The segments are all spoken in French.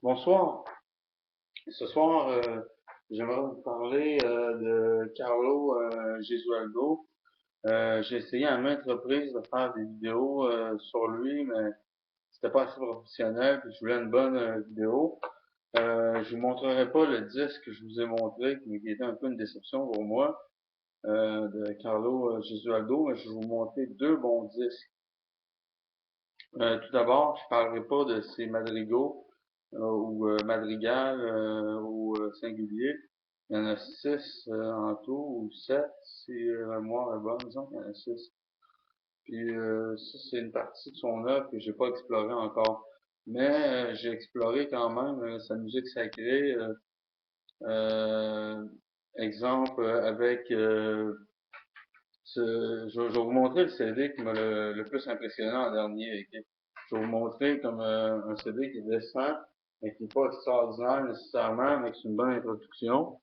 Bonsoir. Ce soir, j'aimerais vous parler de Carlo Gesualdo. J'ai essayé à maintes reprises de faire des vidéos sur lui, mais c'était pas assez professionnel, puis je voulais une bonne vidéo. Je vous montrerai pas le disque que je vous ai montré, qui était un peu une déception pour moi, de Carlo Gesualdo, mais je vais vous montrer deux bons disques. Tout d'abord, je parlerai pas de ses madrigaux ou madrigales au singulier. Il y en a six en tout, ou sept, si la mémoire est bonne, disons qu'il y en a six. Puis ça, c'est une partie de son œuvre que j'ai pas explorée encore. Mais j'ai exploré quand même sa musique sacrée. Euh, exemple, avec je vais vous montrer le CD qui m'a le plus impressionné en dernier. Ok? Je vais vous montrer comme un CD qui descend, mais qui n'est pas extraordinaire nécessairement, mais c'est une bonne introduction.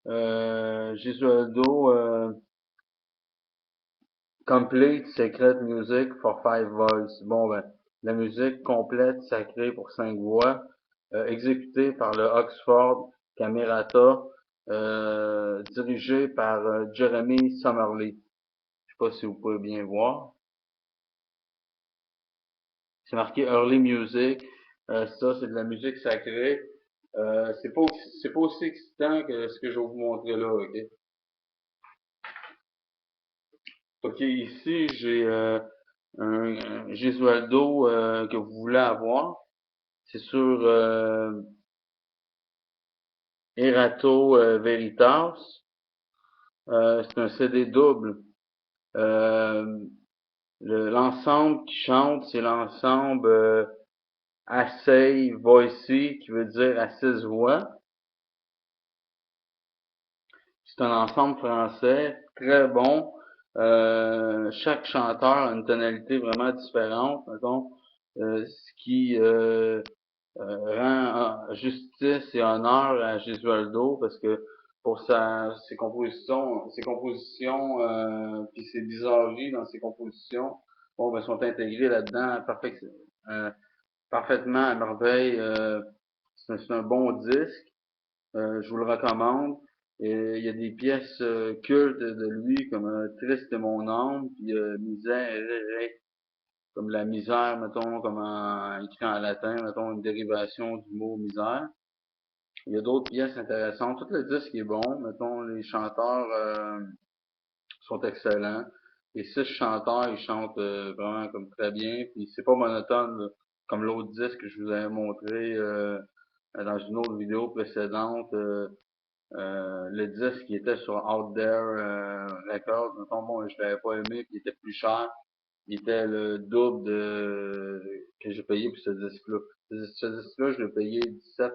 Gesualdo Complete Secret Music for Five Voices. Bon ben, la musique complète sacrée pour cinq voix, exécutée par le Oxford Camerata, dirigée par Jeremy Summerly. Je sais pas si vous pouvez bien voir. C'est marqué Early Music. Ça, c'est de la musique sacrée. C'est pas aussi excitant que ce que je vais vous montrer là, ok? Ok, ici, j'ai un Gesualdo que vous voulez avoir. C'est sur Erato Veritas. C'est un CD double. Euh, l'ensemble qui chante, c'est l'ensemble Assay Voicey, qui veut dire à six voix. C'est un ensemble français très bon. Chaque chanteur a une tonalité vraiment différente, mettons, ce qui rend justice et honneur à Gesualdo parce que pour ses compositions, puis ses bizarreries dans ses compositions, bon, ben, sont intégrées là-dedans euh, parfaitement à merveille. C'est un bon disque. Je vous le recommande. Et il y a des pièces cultes de lui comme Triste est mon âme, puis Misère, comme la misère, mettons, comme écrit en latin, mettons, une dérivation du mot misère. Il y a d'autres pièces intéressantes. Tout le disque est bon. Mettons, les chanteurs sont excellents. Les six chanteurs, ils chantent vraiment comme très bien. Puis c'est pas monotone, là, comme l'autre disque que je vous avais montré dans une autre vidéo précédente. Le disque qui était sur Out There Records, mettons, bon, je l'avais pas aimé, puis il était plus cher. Il était le double que j'ai payé pour ce disque-là. Ce disque-là, je l'ai payé 17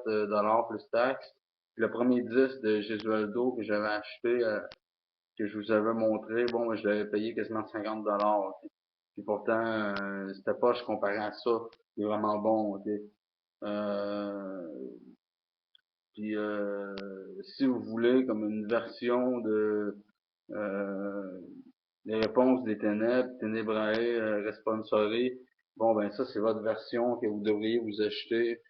plus taxes. Puis le premier disque de Gesualdo que j'avais acheté, que je vous avais montré, bon, je l'avais payé quasiment 50 ok. Puis pourtant, c'était pas, je comparais à ça. Il est vraiment bon, ok. Euh, puis si vous voulez comme une version de euh, les réponses des ténèbres, Tenebrae Responsori, bon ben ça c'est votre version que vous devriez vous acheter.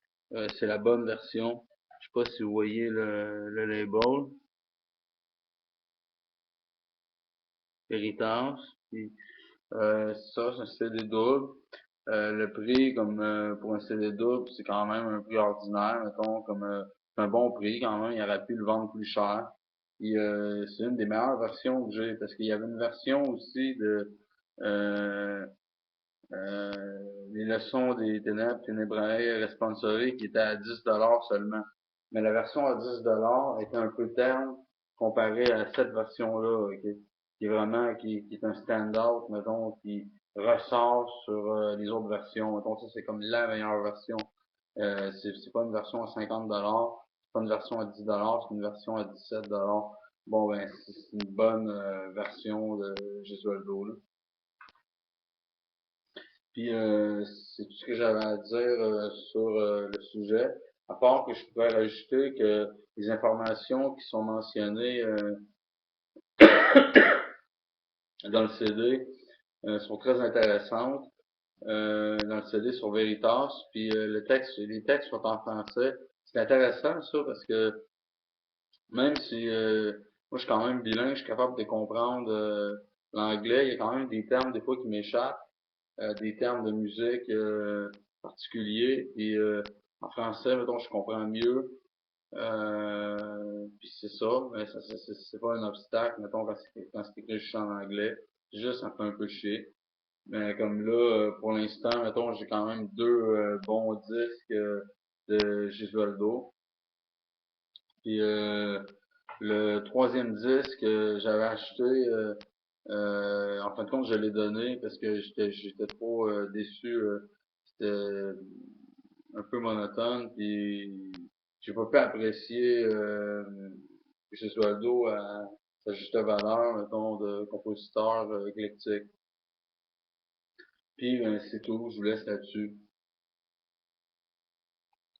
C'est la bonne version. Je sais pas si vous voyez le label, Héritage. Puis, ça, c'est un CD double. Le prix, comme pour un CD double, c'est quand même un prix ordinaire, mettons, comme c'est un bon prix quand même, il aurait pu le vendre plus cher. Et c'est une des meilleures versions que j'ai, parce qu'il y avait une version aussi de euh, les leçons des ténèbres, Ténébrae Responsori, qui était à 10 seulement. Mais la version à 10 était un peu terne comparée à cette version-là, qui est vraiment, qui est un stand-out, mettons, qui ressort sur les autres versions. Mettons, ça, c'est comme la meilleure version. C'est pas une version à 50 c'est pas une version à 10 c'est une version à 17 Bon, ben, c'est une bonne version de Gesualdo, là. Puis c'est tout ce que j'avais à dire sur le sujet, à part que je pourrais rajouter que les informations qui sont mentionnées dans le CD sont très intéressantes. dans le CD sur Veritas, puis les textes sont en français. C'est intéressant ça parce que même si moi je suis quand même bilingue, je suis capable de comprendre l'anglais, il y a quand même des termes des fois qui m'échappent, des termes de musique particuliers, puis en français, mettons, je comprends mieux. Puis c'est ça, mais ça, c'est pas un obstacle, mettons, quand c'est écrit juste en anglais. C'est juste, ça me fait un peu chier. Mais comme là, pour l'instant, mettons, j'ai quand même deux bons disques de Gisualdo. Puis le troisième disque, j'avais acheté, en fin de compte, je l'ai donné parce que j'étais trop déçu. C'était un peu monotone, puis j'ai pas pu apprécier Gesualdo à sa juste valeur, mettons, de compositeur éclectique. Puis ben, c'est tout, je vous laisse là-dessus.